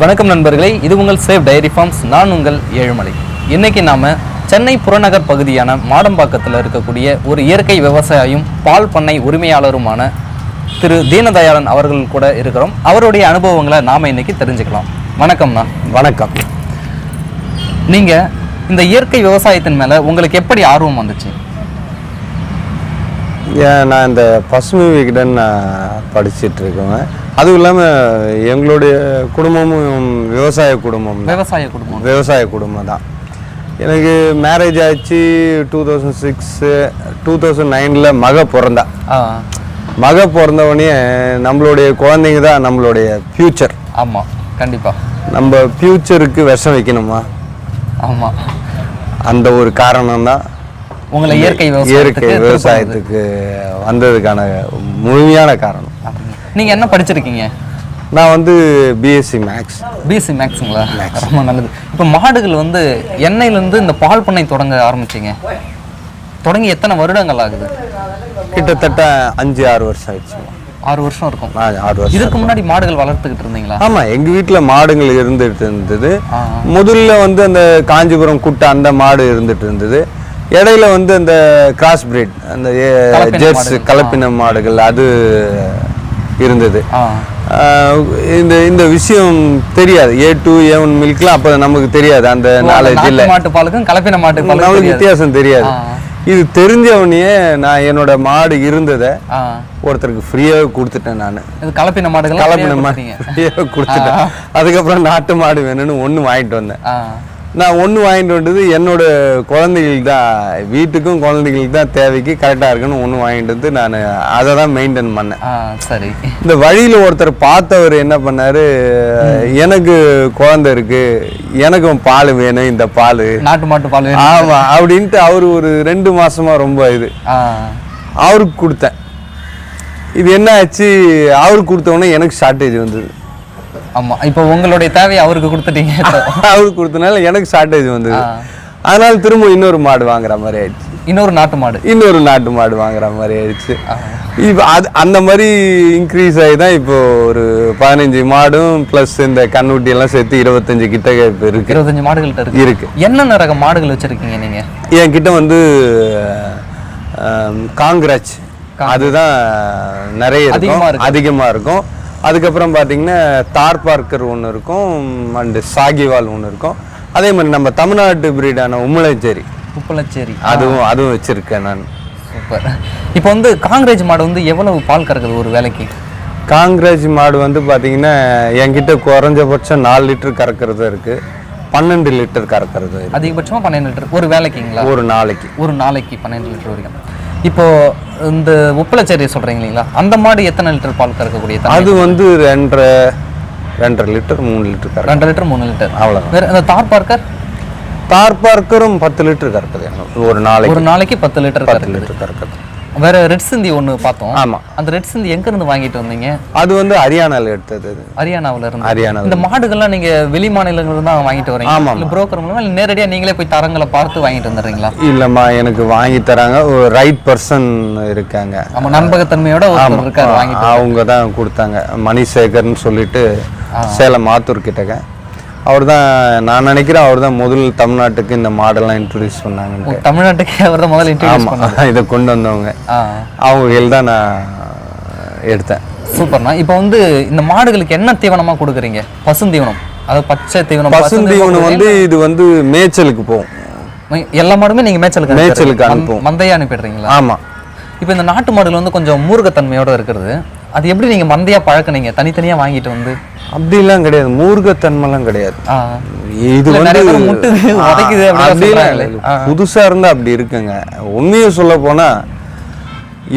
வணக்கம் நண்பர்களே, இது உங்கள் சேஃப் டைரி ஃபார்ம்ஸ். நான் உங்கள் ஏழுமலை. இன்றைக்கி நாம் சென்னை புறநகர் பகுதியான மாடம்பாக்கத்தில் இருக்கக்கூடிய ஒரு இயற்கை விவசாயியும் பால் பண்ணை உரிமையாளருமான திரு தீனதயாளன் அவர்கள் கூட இருக்கிறோம். அவருடைய அனுபவங்களை நாம் இன்றைக்கி தெரிஞ்சுக்கலாம். வணக்கம்ண்ணா. வணக்கம். நீங்கள் இந்த இயற்கை விவசாயத்தின் மேலே உங்களுக்கு எப்படி ஆர்வம் வந்துச்சு? நான் இந்த பசுமை விகடன் படிச்சுட்டு இருக்கேன். அதுவும் இல்லாமல் எங்களுடைய குடும்பமும் விவசாய குடும்பம் தான். எனக்கு மேரேஜ் ஆச்சு 2006 2009 மக பிறந்தா. மக பிறந்தவொடனே நம்மளுடைய குழந்தைங்க தான் நம்மளுடைய ஃப்யூச்சர். ஆமாம், கண்டிப்பாக. நம்ம ஃப்யூச்சருக்கு விஷம் வைக்கணுமா? ஆமாம். அந்த ஒரு காரணம் தான் உங்களை இயற்கை விவசாயத்துக்கு வந்ததுக்கான முழுமையான காரணம். நீங்கள் என்ன படிச்சிருக்கீங்க? நான் வந்து பிஎஸ்சி மேக்ஸுங்களா? ரொம்ப நல்லது. இப்போ மாடுகள் வந்து எண்ணெயிலேருந்து இந்த பால் பண்ணை தொடங்க ஆரம்பிச்சிங்க, தொடங்கி எத்தனை வருடங்கள் ஆகுது? கிட்டத்தட்ட 5-6 வருஷம் ஆயிடுச்சு. 6 வருஷம் இருக்கும். 6 வருஷம். இதுக்கு முன்னாடி மாடுகள் வளர்த்துக்கிட்டு இருந்தீங்களா? ஆமாம், எங்கள் வீட்டில் மாடுகள் இருந்துகிட்டு இருந்தது. முதல்ல வந்து அந்த காஞ்சிபுரம் குட்டை அந்த மாடு இருந்துட்டு இருந்தது. இடையில வந்து அந்த கிராஸ் பிரீட், அந்த ஜெர்சி கலப்பின மாடுகள் அது இருந்தது. இந்த விஷயம் தெரியாது. A2 A1 மில்க்லாம் அப்போ நமக்கு தெரியாது. அந்த நாலேஜ் இல்லை. மாட்டு பாலுக்கும் கலப்பின மாட்டு பாலுக்கும் நமக்கு வித்தியாசம் தெரியாது. இது தெரிஞ்சவனையே நான் என்னோட மாடு இருந்ததை ஒருத்தருக்கு ஃப்ரீயாகவே கொடுத்துட்டேன். நான் கலப்பின மாடு ஃப்ரீயாக கொடுத்துட்டேன். அதுக்கப்புறம் நாட்டு மாடு வேணும்னு ஒன்று வாங்கிட்டு வந்தேன். நான் ஒன்று வாங்கிட்டு வந்தது என்னோட குழந்தைகளுக்கு தான், வீட்டுக்கும் குழந்தைகளுக்கு தான் தேவைக்கு கரெக்டாக இருக்குன்னு ஒன்று வாங்கிட்டு வந்து நான் அதை தான் மெயின்டைன் பண்ணேன். சரி. இந்த வழியில் ஒருத்தர் பார்த்தவர் என்ன பண்ணார், எனக்கு குழந்தை இருக்கு, எனக்கும் பால் வேணும், இந்த பால் நாட்டு மாட்டு பால். ஆமாம் அப்படின்ட்டு அவர் ஒரு 2 மாசமா ரொம்ப அவருக்கு கொடுத்தேன். இது என்ன ஆச்சு, அவருக்கு கொடுத்தவொடனே எனக்கு ஷார்ட்டேஜ் வந்தது. ஆமாம், இப்போ உங்களுடைய தேவையை அவருக்கு கொடுத்துட்டீங்க. அவருக்கு கொடுத்தனால எனக்கு ஷார்ட்டேஜ் வந்தது. அதனால திரும்ப இன்னொரு மாடு வாங்குற மாதிரி ஆயிடுச்சு. இன்னொரு நாட்டு மாடு வாங்குற மாதிரி ஆயிடுச்சு. இப்போ அந்த மாதிரி இன்க்ரீஸ் ஆகி தான் இப்போ ஒரு 15 மாடும் ப்ளஸ் இந்த கண்ணுட்டி எல்லாம் சேர்த்து 25 கிட்ட இப்போ இருக்கு. 25 மாடுகள்கிட்ட இருக்கு. என்னென்ன ரக மாடுகள் வச்சிருக்கீங்க நீங்க? என்கிட்ட வந்து காங்கிராஜ் அதுதான் நிறைய அதிகமாக இருக்கும். அதுக்கப்புறம் பார்த்தீங்கன்னா தார் பார்க்கர் ஒன்று இருக்கும், அண்டு சாகிவால் ஒன்று இருக்கும். அதே மாதிரி நம்ம தமிழ்நாட்டு பிரீடான உப்பளச்சேரி அதுவும் வச்சுருக்கேன் நான். சூப்பர். இப்போ வந்து காங்கிரேஜ் மாடு வந்து எவ்வளவு பால் கறக்குது ஒரு வேலைக்கு? காங்கிரேஜ் மாடு வந்து பார்த்தீங்கன்னா என்கிட்ட குறைஞ்சபட்சம் 4 லிட்டர் கறக்கிறது இருக்குது, 12 லிட்டர் கறக்கிறது. அதிகபட்சமாக 12 லிட்டர் ஒரு வேலைக்குங்களா? ஒரு நாளைக்கு 12 லிட்டர் வரைக்கும். இப்போ இந்த உப்பளச்சேரி சொல்றீங்க இல்லைங்களா, அந்த மாடு எத்தனை லிட்டர் பால் கறக்கக்கூடிய? அது வந்து 2.5 லிட்டர் 3 லிட்டர் 2 லிட்டர் 3 லிட்டர் அவ்வளோதான். வேற அந்த தார் பார்க்கரும் 10 லிட்டர் கறக்குது ஒரு நாளைக்கு 10 லிட்டர் கறக்குது. வேற ரெட் சிந்தி ஒன்று பார்த்தோம். ஆமாம், அந்த ரெட் சிந்தி எங்க இருந்து வாங்கிட்டு வந்தீங்க? அது வந்து ஹரியானால எடுத்தது. ஹரியானாவில் இருந்து. இந்த மாடுகள்லாம் நீங்க வெளி மாநிலங்கள் தான் வாங்கிட்டு வரீங்க? ஆமாம். இல்லை புரோக்கர் மூலமா இல்லை நேரடியாக நீங்களே போய் தரங்களை பார்த்து வாங்கிட்டு வந்துடுறீங்களா? இல்லைம்மா, எனக்கு வாங்கி தராங்க ஒரு ரைட் பர்சன் இருக்காங்க. ஆமாம், நம்பகத்தன்மையோட இருக்காரு, வாங்கிட்டு அவங்க தான் கொடுத்தாங்க. மணிசேகர்னு சொல்லிட்டு சேலம் மாத்தூர் கிட்டக்க. அவர் தான், நான் நினைக்கிறேன் அவர் தான் முதல் தமிழ்நாட்டுக்கு இந்த மாடெல்லாம் இன்ட்ரடியூஸ் பண்ணாங்க. தமிழ்நாட்டுக்கு அவர் தான் முதல்ல இன்ட்ரடியூஸ் பண்ணாங்க. இதை கொண்டு வந்தவங்க அவங்க தான் நான் எடுத்தேன். சூப்பர்ண்ணா. இப்போ வந்து இந்த மாடுகளுக்கு என்ன தீவனமாக கொடுக்குறீங்க? பசுந்தீவனம், அதாவது பச்சை தீவனம். பசுந்தீவனம் வந்து இது வந்து மேய்ச்சலுக்கு போகும். எல்லா மாடுமே நீங்கள் மேய்ச்சலுக்கு அனுப்புவோம், மந்தையாக அனுப்பிடுறீங்களா? ஆமாம். இப்போ இந்த நாட்டு மாடுகள் வந்து கொஞ்சம் மூர்க்கத்தன்மையோட இருக்கிறது, அது எப்படி நீங்கள் மந்தையாக பழக்கினீங்க தனித்தனியாக வாங்கிட்டு வந்து? அப்படிலாம் கிடையாது, மூர்க்கத்தன்மைலாம் கிடையாது. இது வந்து புதுசா இருந்தா அப்படி இருக்குங்க. உண்மையை சொல்ல போனா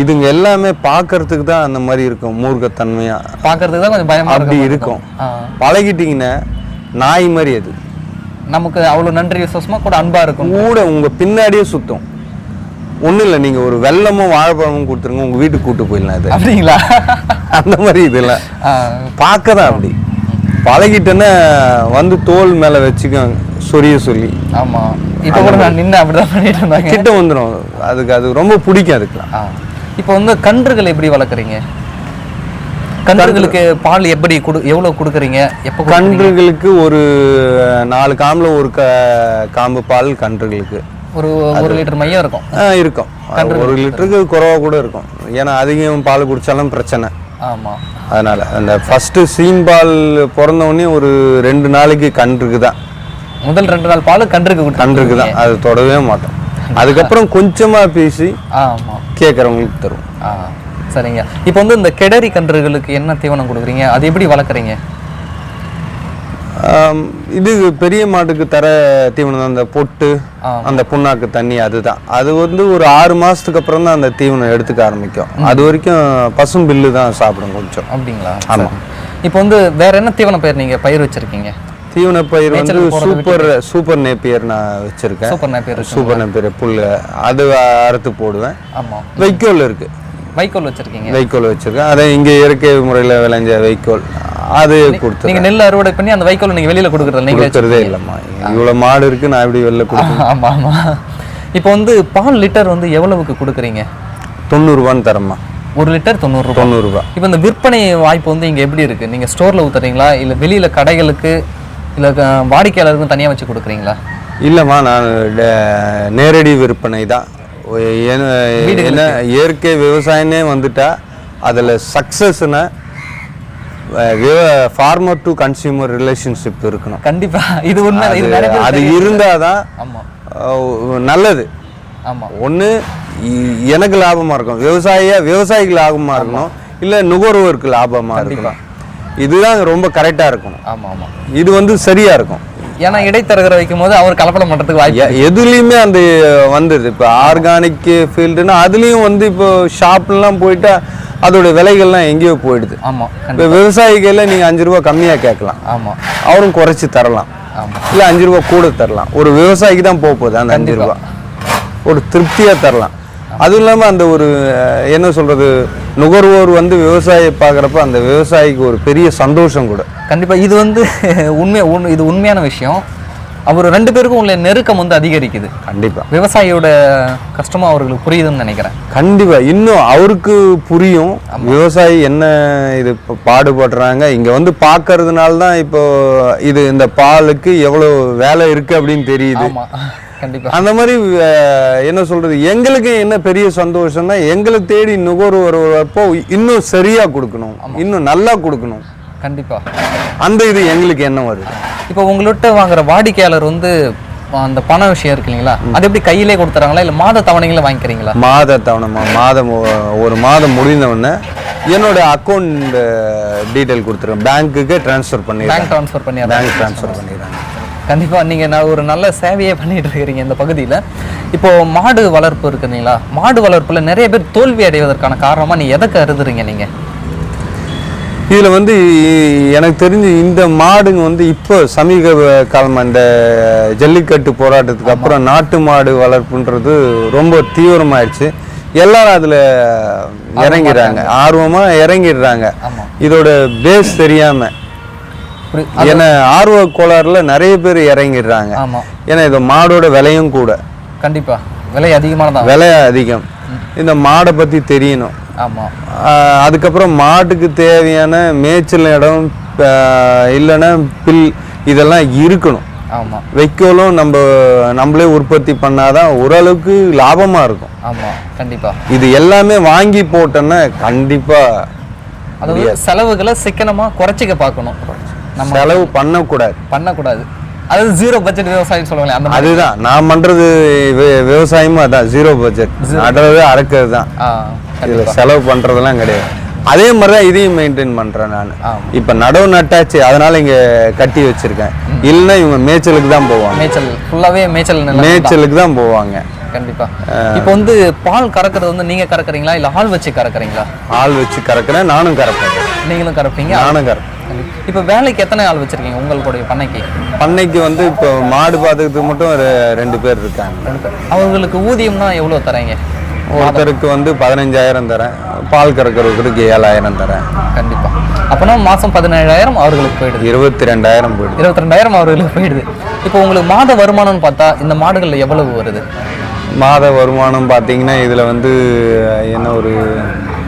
இதுங்க எல்லாமே பாக்குறதுக்கு தான் அந்த மாதிரி இருக்கும், மூர்க்கத்தன்மையா பாக்குறதுக்கு தான் கொஞ்சம் பயமா அப்படி இருக்கும். பழகிட்டீங்கன்னா நாய் மாதிரி அது நமக்கு அவ்வளவு நன்றி விசுவாசமா கூட அன்பா இருக்கும், கூட உங்க பின்னாடியே சுத்தம். ஒன்றும் இல்லை, நீங்கள் ஒரு வெள்ளமும் வாழைப்பழமும் கொடுத்துருங்க, உங்கள் வீட்டுக்கு கூப்பிட்டு போயிடலாம். அது அப்படிங்களா? அந்த மாதிரி இதெல்லாம் பார்க்க தான் அப்படி பழகிட்டேன்னா வந்து தோல் மேலே வச்சுக்கோங்க சொரிய சொல்லி. ஆமாம், இப்போ கூட நான் நின்று அப்படிதான் பண்ணிட்டு இருந்தாங்க. கிட்ட வந்துடும், அதுக்கு அது ரொம்ப பிடிக்கும் அதுக்கெலாம். இப்போ வந்து கன்றுகள் எப்படி வளர்க்குறீங்க? கன்றுகளுக்கு பால் எப்படி எவ்வளவு கொடுக்குறீங்க? எப்போ கன்றுகளுக்கு ஒரு 4 காம்புல ஒரு காம்பு பால் கன்றுகளுக்கு ஒரு 1 லிட்டர் மையம் இருக்கும். இருக்கும். 1 லிட்டருக்கு குறைவா கூட இருக்கும். ஏன்னா அதிகம் பால் குடிச்சாலும் பிரச்சனை. ஆமா. அதனால அந்த ஃபர்ஸ்ட் சீம்பால் பிறந்த உடனே ஒரு 2 நாளைக்கு கன்றுக்கு தான். முதல் 2 நாள் பால் கன்றுக்கு தான். அது தொடவே மாட்டோம். அதுக்கப்புறம் கொஞ்சமா பேசி கேட்கறவங்களுக்கு தரும். சரிங்க. இப்போ வந்து இந்த கெடரி கன்றுகளுக்கு என்ன தீவனம் கொடுக்குறீங்க? அது எப்படி வளர்க்குறீங்க? இது பெரிய மாட்டுக்கு தர தீவனம் தான். அந்த பொட்டு, அந்த புண்ணாக்கு தண்ணி, அதுதான். அது வந்து ஒரு 6 மாசத்துக்கு அப்புறம் தான் அந்த தீவனம் எடுத்துக்க ஆரம்பிக்கும். அது வரைக்கும் பசும் பில்லு தான் சாப்பிடும் கொஞ்சம். அப்படிங்களா? ஆமா. இப்போ வந்து வேற என்ன தீவன பயிர் நீங்க பயிர் வச்சிருக்கீங்க? தீவன பயிர் வந்து சூப்பர் நேப்பியர் நான் வச்சிருக்கேன். சூப்பர் நேப்பியர் புல்லு அது அறுத்து போடுவேன். ஆமா. வைக்கோல் இருக்கு. வைக்கோல் வச்சிருக்கீங்க? வைக்கோல் வச்சிருக்கேன். அதை இங்க இயற்கை முறையில் விளைஞ்ச வைக்கோல் அது கொடுத்து. நீங்க நெல் அறுவடை பண்ணி அந்த வைக்கோல் நீங்க வெளியில கொடுக்கறது நீங்க கொடுக்கறதே இல்லம்மா. இவ்வளவு மாடு இருக்கு, நான் எப்படி வெளில கொடுப்பேன்? ஆமா ஆமா. இப்போ வந்து பால் லிட்டர் வந்து எவ்வளவுக்கு கொடுக்குறீங்க? 90 ரூபான்னு தரமா. 1 லிட்டர் 90 ரூபாய். 90 ரூபாய். இப்போ இந்த விற்பனை வாய்ப்பு வந்து இங்க எப்படி இருக்கு? நீங்க ஸ்டோர்ல ஊத்துறீங்களா இல்ல வெளியில கடைகளுக்கு இல்ல வாடிக்கையாளருக்கும் தனியா வச்சு கொடுக்குறீங்களா? இல்லம்மா, நான் நேரடி விற்பனை தான். என்ன இயற்கை விவசாயமே வந்துட்டா அதில் சக்ஸஸ்னா ஃபார்மர் டு கன்சியூமர் ரிலேஷன்ஷிப் இருக்கணும். கண்டிப்பா இது உண்மை. அது இருந்தாதான் நல்லது. ஆமா. ஒன்று எனக்கு லாபமா இருக்கும், விவசாயிக்கு லாபமா இருக்கணும், இல்லை நுகர்வோருக்கு லாபமா இருக்கணும். இதுதான் ரொம்ப கரெக்டா இருக்கணும். ஆமா ஆமா. இது வந்து சரியா இருக்கும். ஏன்னா இடைத்தரகரை வைக்கும் போது அவர் கலப்படம் பண்றதுக்கு வாய்ப்பு எதுலையுமே அந்த வந்துடுது. இப்போ ஆர்கானிக் ஃபீல்டுன்னா அதுலேயும் வந்து இப்போ ஷாப்லாம் போயிட்டா அதோட விலைகள்லாம் எங்கேயோ போயிடுது. ஆமா. இப்போ விவசாயிகளில் நீங்கள் 5 ரூபா கம்மியாக கேட்கலாம். ஆமா. அவரும் குறைச்சி தரலாம். ஆமா. இல்லை 5 ரூபா கூட தரலாம். ஒரு விவசாயிக்கு தான் போகுது அந்த 5 ரூபா. ஒரு திருப்தியாக தரலாம். அதுவும் இல்லாமல் அந்த ஒரு என்ன சொல்றது, நுகர்வோர் வந்து விவசாயியை பார்க்குறப்ப அந்த விவசாயிக்கு ஒரு பெரிய சந்தோஷம் கூட. கண்டிப்பாக இது வந்து இது உண்மையான விஷயம். அவர் 2 பேருக்கும் உள்ள நெருக்கம் வந்து அதிகரிக்குது. கண்டிப்பாக விவசாயியோட கஷ்டமாக அவர்களுக்கு புரியுதுன்னு நினைக்கிறேன். கண்டிப்பாக இன்னும் அவருக்கு புரியும் விவசாயி என்ன இது பாடுபடுறாங்க. இங்கே வந்து பார்க்கறதுனால தான் இப்போ இது இந்த பாலுக்கு எவ்வளோ வேலை இருக்குது அப்படின்னு தெரியுது. அந்த மாதிரி என்ன சொல்றது, எங்களுக்கு என்ன பெரிய சந்தோஷம்னா எங்களுக்கு தேடி நுகர்வோர் வரப்போ இன்னும் சரியா கொடுக்கணும், இன்னும் நல்லா கொடுக்கணும். கண்டிப்பா அந்த இது எங்களுக்கு என்ன வருது. இப்போ உங்கள்கிட்ட வாங்குற வாடிக்கையாளர் வந்து அந்த பண விஷயம் இருக்கு இல்லைங்களா, அது எப்படி கையிலே கொடுத்துறாங்களா இல்லை மாத தவணைகளை வாங்கிக்கிறீங்களா? மாத தவணைமா. ஒரு மாதம் முடிந்தவொடனே என்னோட அக்கௌண்ட் டீட்டெயில் கொடுத்துருவேன், பேங்க்குக்கு ட்ரான்ஸ்ஃபர் பண்ணிடுறாங்க. கண்டிப்பாக நீங்கள் ஒரு நல்ல சேவையை பண்ணிட்டு இருக்கிறீங்க இந்த பகுதியில். இப்போ மாடு வளர்ப்பு இருக்குங்களா, மாடு வளர்ப்பில் நிறைய பேர் தோல்வி அடைவதற்கான காரணமாக நீ எதை கருதுறீங்க நீங்கள்? இதில் வந்து எனக்கு தெரிஞ்சு இந்த மாடுங்க வந்து இப்போ சமீப காலமாக இந்த ஜல்லிக்கட்டு போராட்டத்துக்கு அப்புறம் நாட்டு மாடு வளர்ப்புன்றது ரொம்ப தீவிரமாயிடுச்சு. எல்லாரும் அதில் இறங்கிடுறாங்க, ஆர்வமாக இறங்கிடுறாங்க. இதோட பேஸ் தெரியாமல் ஏன்னா ஆர்வ கோளாறுல நிறைய பேர் இறங்கிடுறாங்க. ஏன்னா இது மாடோட விலையும் கூட. கண்டிப்பா விலை அதிகமானதான். விலை அதிகம். இந்த மாடை பத்தி தெரியணும். ஆமா. அதுக்கப்புறம் மாட்டுக்கு தேவையான மேய்ச்சல் இடம் இல்லைன்னா பில் இதெல்லாம் இருக்கணும். ஆமா. வைக்கோலும் நம்மளே உற்பத்தி பண்ணாதான் ஓரளவுக்கு லாபமா இருக்கும். ஆமா கண்டிப்பா. இது எல்லாமே வாங்கி போட்டோன்னா கண்டிப்பா அதாவது செலவுகளை சிக்கனமா குறைச்சிக்க பார்க்கணும். செலவு பண்ணக்கூடாது. அதாவது 0 பட்ஜெட் விவசாயம் சொல்லுவாங்க. அந்த அதுதான் நான் பண்றது. விவசாயமும் அதான் 0 பட்ஜெட். நடுறது அறுக்கிறது தான். இதுல செலவு பண்றதெல்லாம் கிடையாது. அதே மாதிரிதான் இதையும் மெயின்டைன் பண்றேன் நான். இப்ப நடவு நட்டாச்சு, அதனால இங்க கட்டி வச்சிருக்கேன். இல்லைன்னா இவங்க மேய்ச்சலுக்கு தான் போவாங்க. மேய்ச்சலுக்கு தான் போவாங்க. கண்டிப்பா. இப்போ வந்து பால் கறக்கிறது வந்து நீங்க கறக்குறீங்களா இல்ல ஆள் வச்சு கறக்குறீங்களா? ஆள் வச்சு கறக்குறேன், நானும் கறப்பேன். நீங்களும் கறப்பீங்க? நானும் கறப்பேன். இப்போ வேலைக்கு எத்தனை ஆள் வச்சிருக்கீங்க உங்களுடைய பண்ணைக்கு? பண்ணைக்கு வந்து இப்போ மாடு பார்த்துக்கிறதுக்கு மட்டும் 2 பேர் இருக்காங்க. அவங்களுக்கு ஊதியம்னா எவ்வளவு தரீங்க? ஒருத்தருக்கு வந்து 15,000 தரேன், பால் கறக்கிறவருக்கு 7,000 தரேன். கண்டிப்பா. அப்போனா மாசம் 17,000 அவர்களுக்கு போயிடுது. 22,000 போயிடுது. 22,000 அவர்களுக்கு போயிடுது. இப்போ உங்களுக்கு மாத வருமானம்னு பார்த்தா இந்த மாடுகளில் எவ்வளவு வருது? மாத வருமானம் பார்த்தீங்கன்னா இதில் வந்து என்ன ஒரு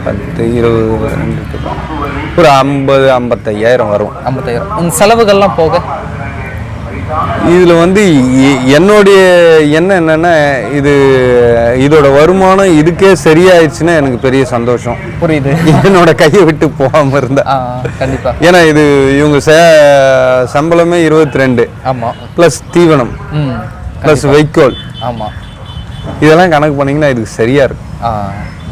10, 20, 2 ஒரு 50-55,000 வரும். 55,000. இந்த செலவுகள்லாம் போக இதில் வந்து என்னுடைய எண்ணம் என்னென்னா, இதோட வருமானம் இதுக்கே சரியாயிடுச்சுன்னா எனக்கு பெரிய சந்தோஷம். புரியுது. என்னோட கையை விட்டு போகாமல் இருந்தா. கண்டிப்பா. ஏன்னா இது இவங்க சம்பளமே 22. ஆமாம். ப்ளஸ் தீவனம், ப்ளஸ் வைக்கோல். ஆமாம். இதெல்லாம் கணக்கு பண்ணிங்கன்னா இதுக்கு சரியா இருக்கும்.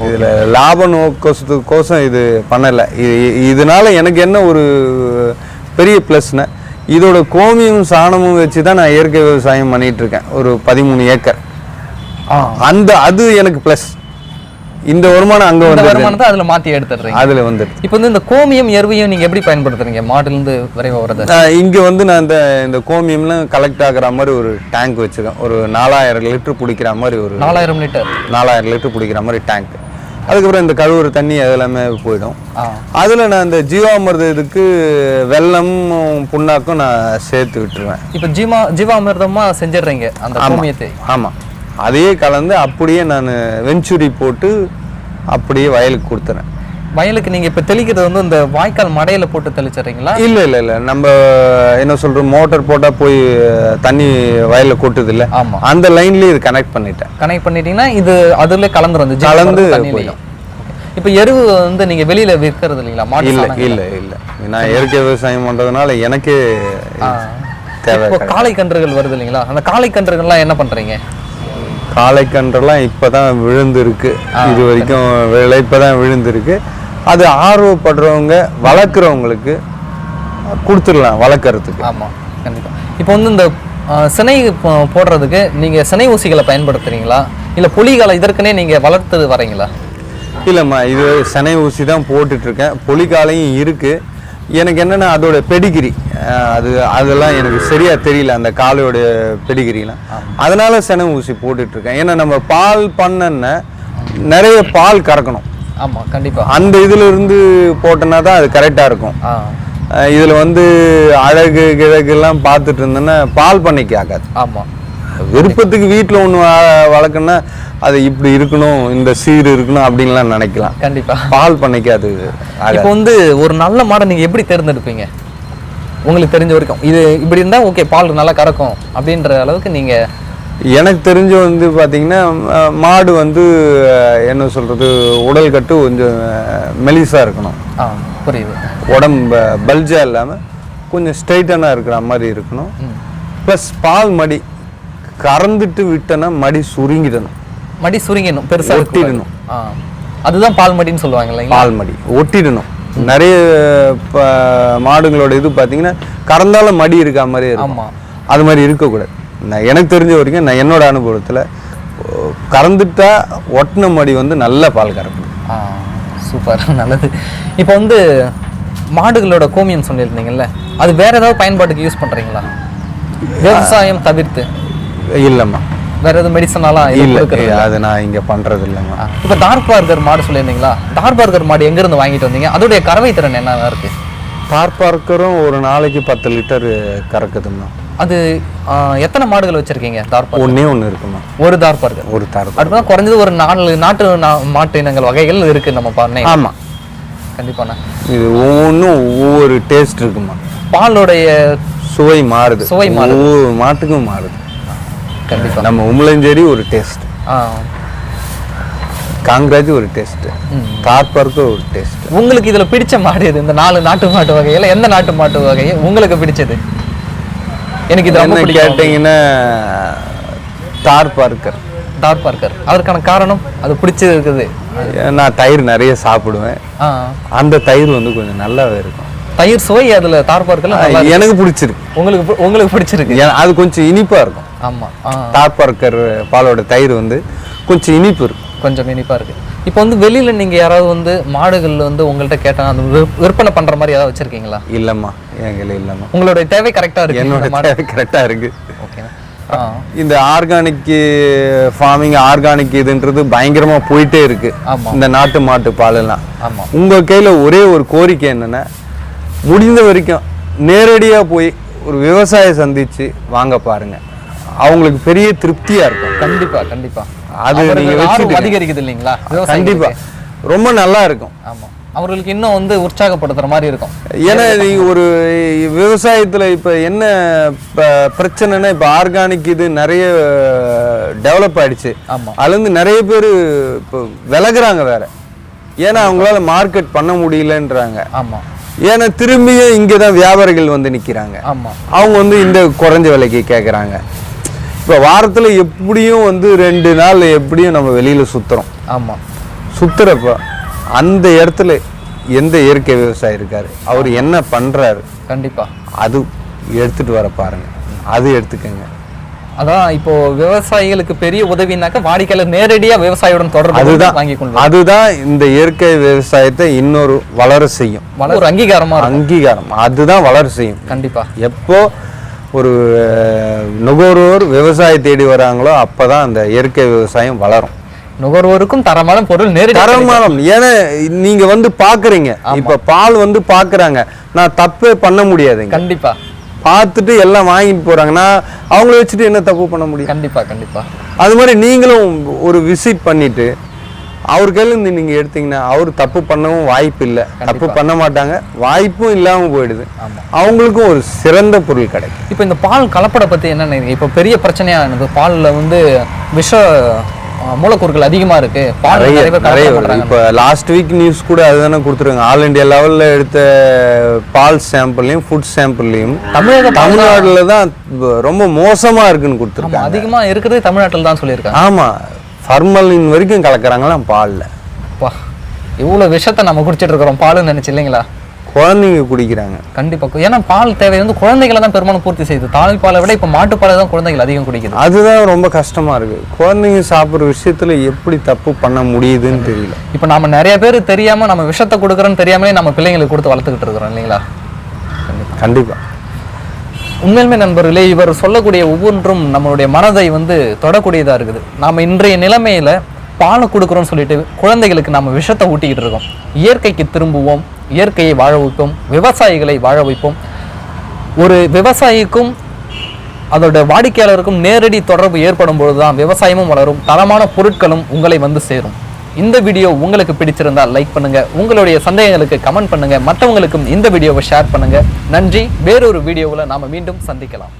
இதில் லாப நோக்கோசம் இது பண்ணலை. இதனால எனக்கு என்ன ஒரு பெரிய ப்ளஸ்னா, இதோட கோமியும் சாணமும் வச்சு தான் நான் இயற்கை விவசாயம் பண்ணிட்டு இருக்கேன். ஒரு 13 ஏக்கர். அது எனக்கு ப்ளஸ். இந்த வருமானம் அங்கே வந்து வருமானத்தை அதில் மாற்றி எடுத்துடுறீங்க. அதில் வந்து இப்போ வந்து இந்த கோமியம் எருவையும் நீங்கள் எப்படி பயன்படுத்துறீங்க? மாடுலேருந்து விரைவாக வரது. இங்கே வந்து நான் இந்த கோமியம்லாம் கலெக்ட் ஆகிற மாதிரி ஒரு டேங்க் வச்சுருக்கேன். ஒரு 4000 லிட்டர் பிடிக்கிற மாதிரி ஒரு 4000 லிட்டர் பிடிக்கிற மாதிரி டேங்க். அதுக்கப்புறம் இந்த கழுவுற தண்ணி அதெல்லாமே போயிடும். அதில் நான் இந்த ஜீவாமிர்த இதுக்கு வெல்லம் புண்ணாக்கும் நான் சேர்த்து விட்டுருவேன். இப்போ ஜீவாமிர்தமாக செஞ்சிடுறீங்க அந்த கோமியத்தை? ஆமாம், அதையே கலந்து அப்படியே நான் வெஞ்சுரி போட்டு அப்படியே வயலுக்கு கொடுத்துறேன். வயலுக்கு நீங்கள் இப்போ தெளிக்கிறது வந்து இந்த வாய்க்கால் மடையில் போட்டு தெளிச்சிடுறீங்களா? இல்லை, நம்ம என்ன சொல்கிறோம், மோட்டர் போட்டால் போய் தண்ணி வயலில் கொட்டுது இல்லை? ஆமாம். அந்த லைன்லேயே இது கனெக்ட் பண்ணிட்டீங்கன்னா இது அதில் கலந்து போயிடும். இப்போ எருவு வந்து நீங்கள் வெளியில் விற்கிறது இல்லைங்களா? மாடு இல்லை, நான் இயற்கை விவசாயம் பண்ணுறதுனால எனக்கே தேவை. காளை கன்றுகள் வருது இல்லைங்களா? அந்த காளை கன்றுகள்லாம் என்ன பண்ணுறீங்க? காளைக்கன்றெல்லாம் இப்போ தான் விழுந்துருக்கு. இது வரைக்கும் இப்போ தான் விழுந்துருக்கு. அது ஆர்வப்படுறவங்க வளர்க்குறவங்களுக்கு கொடுத்துடலாம் வளர்க்குறதுக்கு. ஆமாம், கண்டிப்பாக. இப்போ வந்து இந்த சினை போடுறதுக்கு நீங்கள் சினை ஊசிகளை பயன்படுத்துகிறீங்களா, இல்லை புலிகளை இதற்குனே நீங்கள் வளர்த்து வரீங்களா? இல்லைம்மா, இது சினை ஊசி தான் போட்டுட்ருக்கேன். புலிகாலையும் இருக்குது. எனக்கு என்னென்னா அதோட பெடிகிரி அதெல்லாம் எனக்கு சரியாக தெரியல, அந்த காளையோடைய பெடிகிரிலாம். அதனால சினை ஊசி போட்டுட்ருக்கேன். ஏன்னா நம்ம பால் பண்ணன்னா நிறைய பால் கறக்கணும். ஆமாம், கண்டிப்பாக. அந்த இதிலிருந்து போட்டோன்னா தான் அது கரெக்டாக இருக்கும். இதில் வந்து அழகு கிழகுலாம் பார்த்துட்டு இருந்தேன்னா பால் பண்ணைக்கு ஆகாது. ஆமாம். விருப்பத்துக்கு வீட்டில் ஒன்று வளர்க்கணுன்னா அது இப்படி இருக்கணும், இந்த சீர் இருக்கணும் அப்படின்லாம் நினைக்கலாம். கண்டிப்பாக. பால் பண்ணைக்கு அது. இப்போ வந்து ஒரு நல்ல மாடை நீங்கள் எப்படி தேர்ந்தெடுப்பீங்க? உங்களுக்கு தெரிஞ்ச வரைக்கும் இது இப்படி இருந்தால் ஓகே, பால் நல்லா கறக்கும் அப்படின்ற அளவுக்கு நீங்கள்? எனக்கு தெரிஞ்ச வந்து பார்த்தீங்கன்னா, மாடு வந்து என்ன சொல்கிறது, உடல் கட்டு கொஞ்சம் மெலிசாக இருக்கணும். புரியுது. உடம்பு பல்ஜாக இல்லாமல் கொஞ்சம் ஸ்ட்ரைட்டனாக இருக்கிற மாதிரி இருக்கணும். ப்ளஸ் பால் மடி கறந்துட்டு விட்டோன்னா மடி சுருங்கிடணும். மடி சுருங்கிடணும், பெருசாக ஒட்டிடணும். அதுதான் பால் மடின்னு சொல்லுவாங்க இல்லைங்களா? பால் மடி ஒட்டிடணும். நிறைய மாடுங்களோட இது பார்த்தீங்கன்னா கறந்தாலும் மடி இருக்கா மாதிரி இருக்கும். அது மாதிரி இருக்கக்கூடாது. நான் எனக்கு தெரிஞ்ச வரைக்கும், நான் என்னோட அனுபவத்தில் கறந்துட்டா ஒட்டின மடி வந்து நல்ல பால் கறக்கும். சூப்பர், நல்லது. இப்போ வந்து மாடுகளோட கோமியம் சொல்லியிருந்தீங்கல்ல, அது வேற ஏதாவது பயன்பாட்டுக்கு யூஸ் பண்ணுறீங்களா விவசாயம் தவிர்த்து? இல்லைம்மா, வேற எதுவும் மெடிசனாலாம் இல்லை, அது நான் இங்கே பண்ணுறது இல்லைம்மா. இப்போ டார்பார்கர் மாடு சொல்லியிருந்தீங்களா? டார்பார்கர் மாடு எங்கேருந்து வாங்கிட்டு வந்தீங்க? அதோடைய கறவை திறன் என்னவா இருக்கு? டார்பார்கரும் ஒரு நாளைக்கு 10 லிட்டர் கறக்குதும்மா. அது எத்தனை மாடுகள் வச்சிருக்கீங்க? டார்பார்கர் ஒன்று இருக்குமா? ஒரு டார்பார்கர். அதுதான் குறைஞ்சது ஒரு 4 நாட்டு மாட்டு இனங்கள் வகைகள் இருக்கு நம்ம பண்ணை. ஆமாம், கண்டிப்பாண்ணா. இது ஒவ்வொன்றும் ஒவ்வொரு டேஸ்ட் இருக்குமா. பாலோடைய சுவை மாறுது, ஒவ்வொரு மாட்டுக்கும் மாறுது. கண்டிப்பாக. நம்ம உம்லஞ்சேரி ஒரு டேஸ்ட், காங்கிராஜ் ஒரு டேஸ்ட், தார்பார்க்கு ஒரு டேஸ்ட். உங்களுக்கு இதில் பிடிச்ச மாடு எது? இந்த 4 நாட்டு மாட்டு வகையில் எந்த நாட்டு மாட்டு வகையை உங்களுக்கு பிடிச்சது? எனக்கு இது ரொம்ப கேட்டீங்கன்னா டார்பார்க்கர். அதற்கான காரணம் அது பிடிச்சது இருக்குது. நான் தயிர் நிறைய சாப்பிடுவேன். அந்த தயிர் வந்து கொஞ்சம் நல்லாவே இருக்கும். தயிர் சுவை அதுல டார்பார்க்கர் எனக்கு பிடிச்சிருக்கு. உங்களுக்கு பிடிச்சிருக்கு? அது கொஞ்சம் இனிப்பா இருக்கும். ஆமா, டார்பார்க்கர் பாலோட தயிர் வந்து கொஞ்சம் இனிப்பு இருக்கு. கொஞ்சம் இனிப்பா இருக்கு. இப்போ வந்து வெளியில நீங்க யாராவது வந்து மாடுகள் வந்து உங்கள்கிட்ட கேட்டா அந்த விற்பனை பண்ற மாதிரி ஏதாவது வச்சிருக்கீங்களா? இல்லம்மா, எங்கள இல்லம்மா. உங்களோட தேவை கரெக்டா இருக்கு? என்னோட தேவை கரெக்டா இருக்கு. ஓகே. இந்த ஆர்கானிக் ஃபார்மிங், ஆர்கானிக் இதுன்றது பயங்கரமா போயிட்டே இருக்கு. இந்த நாட்டு மாட்டு பால் எல்லாம். உங்க கையில ஒரே ஒரு கோரிக்கை என்னன்னா, முடிந்த வரைக்கும் நேரடியா போய் ஒரு விவசாய சந்திச்சு வாங்க பாருங்க. அவங்களுக்கு பெரிய திருப்தியா இருக்கும். கண்டிப்பா. அது நீங்க அதிகரிக்குது இல்லைங்களா? கண்டிப்பா. ரொம்ப நல்லா இருக்கும். ஆமாம், அவர்களுக்கு இன்னும் வந்து உற்சாகப்படுத்துகிற மாதிரி இருக்கும். ஏன்னா நீங்கள் ஒரு விவசாயத்தில் இப்போ என்ன பிரச்சனைனா, இப்போ ஆர்கானிக் இது நிறைய டெவலப் ஆகிடுச்சு. ஆமாம், அதுலேருந்து நிறைய பேர் இப்போ விலகுறாங்க வேறு. ஏன்னா அவங்களால மார்க்கெட் பண்ண முடியலன்றாங்க. ஆமாம், ஏன்னா திரும்பியும் இங்கே தான் வியாபாரிகள் வந்து நிற்கிறாங்க. ஆமாம், அவங்க வந்து இந்த குறைஞ்ச விலைக்கு கேட்குறாங்க. இப்போ வாரத்தில் எப்படியும் வந்து 2 நாள் எப்படியும் நம்ம வெளியில் சுற்றுறோம். ஆமாம், சுற்றுறப்ப அந்த இடத்துல எந்த இயற்கை விவசாயி இருக்காரு, அவர் என்ன பண்ணுறாரு, கண்டிப்பாக அது எடுத்துகிட்டு வர பாருங்க, அது எடுத்துக்கங்க. அதான் இப்போ விவசாயிகளுக்கு பெரிய உதவினாக்க வாடிக்கையாளர் நேரடியாக விவசாயியுடன் தொடர்பு வாங்கி கொண்டு அதுதான் இந்த இயற்கை விவசாயத்தை இன்னொரு வளர செய்யும். ஒரு அங்கீகாரம் அதுதான் வளர செய்யும். கண்டிப்பா. எப்போ ஒரு நுகர்வோர் விவசாயி தேடி வராங்களோ அப்பதான் அந்த இயற்கை விவசாயம் வளரும். நுகர்வோருக்கும் தரமான பொருள் தரமான. ஏன்னா நீங்க வந்து பாக்குறீங்க, இப்ப பால் வந்து பாக்குறாங்க, நான் தப்பே பண்ண முடியாதுங்க. கண்டிப்பா. பார்த்துட்டு எல்லாம் வாங்கிட்டு போறாங்கன்னா அவங்கள வச்சுட்டு என்ன தப்பு பண்ண முடியும்? கண்டிப்பா கண்டிப்பா. அது மாதிரி நீங்களும் ஒரு விசிட் பண்ணிட்டு அவர் கையிலேருந்து நீங்க எடுத்தீங்கன்னா அவர் தப்பு பண்ணவும் வாய்ப்பு இல்லை, தப்பு பண்ண மாட்டாங்க, வாய்ப்பும் இல்லாம போயிடுது, அவங்களுக்கும் ஒரு சிறந்த பொருள் கிடைக்கும். இப்போ இந்த பால் கலப்படை பத்தி என்ன, இப்போ பெரிய பிரச்சனையா எனக்கு பால்ல வந்து விஷ மூலக்கூறுகள் அதிகமா இருக்கு. நிறைய இப்போ லாஸ்ட் வீக் நியூஸ் கூட அதுதானே கொடுத்துருங்க. ஆல் இண்டியா லெவலில் எடுத்த பால் சாம்பிள்லையும் ஃபுட் சாம்பிள்லையும் தமிழ்நாடுல தான் ரொம்ப மோசமா இருக்குன்னு கொடுத்துருக்காங்க. அதிகமா இருக்கிறது தமிழ்நாட்டில் தான் சொல்லியிருக்காங்க. ஆமா, ஃபார்மலின் வரைக்கும் கலக்குறாங்களாம் பால்ல. இவ்வளவு விஷத்தை நம்ம குடிச்சிட்டு இருக்கிறோம் பாலுன்னு நினைச்சு இல்லைங்களா? குழந்தைங்க குடிக்கிறாங்க. கண்டிப்பா. ஏன்னா பால் தேவை வந்து குழந்தைகளை தான் பெரும்பாலும் பூர்த்தி செய்யுது. தாய்ப்பாலை விட இப்ப மாட்டுப்பாலை தான் குழந்தைகள் அதிகம் குடிக்குது. அதுதான் ரொம்ப கஷ்டமா இருக்கு. குழந்தைங்க சாப்பிட்ற விஷயத்துல எப்படி தப்பு பண்ண முடியுதுன்னு தெரியல. இப்ப நம்ம நிறைய பேர் தெரியாம நம்ம விஷத்தை கொடுக்குறோன்னு தெரியாமலே நம்ம பிள்ளைங்களுக்கு கொடுத்து வளர்த்துக்கிட்டு இருக்கிறோம் இல்லைங்களா? கண்டிப்பா. உண்மையிலுமே நண்பர்களே, இவர் சொல்லக்கூடிய ஒவ்வொன்றும் நம்மளுடைய மனதை வந்து தொடக்கூடியதா இருக்குது. நாம இன்றைய நிலைமையில பாலை கொடுக்குறோம்னு சொல்லிட்டு குழந்தைகளுக்கு நம்ம விஷத்தை ஊட்டிக்கிட்டு இருக்கோம். இயற்கைக்கு திரும்புவோம், இயற்கையை வாழ வைப்போம், விவசாயிகளை வாழ வைப்போம். ஒரு விவசாயிக்கும் அதோட வாடிக்கையாளருக்கும் நேரடி தொடர்பு ஏற்படும் பொழுதுதான் விவசாயமும் வளரும், தரமான பொருட்களும் உங்களை வந்து சேரும். இந்த வீடியோ உங்களுக்கு பிடிச்சிருந்தால் லைக் பண்ணுங்க, உங்களுடைய சந்தேகங்களுக்கு கமெண்ட் பண்ணுங்க, மற்றவங்களுக்கும் இந்த வீடியோவை ஷேர் பண்ணுங்க. நன்றி. வேறொரு வீடியோவில் நாம மீண்டும் சந்திக்கலாம்.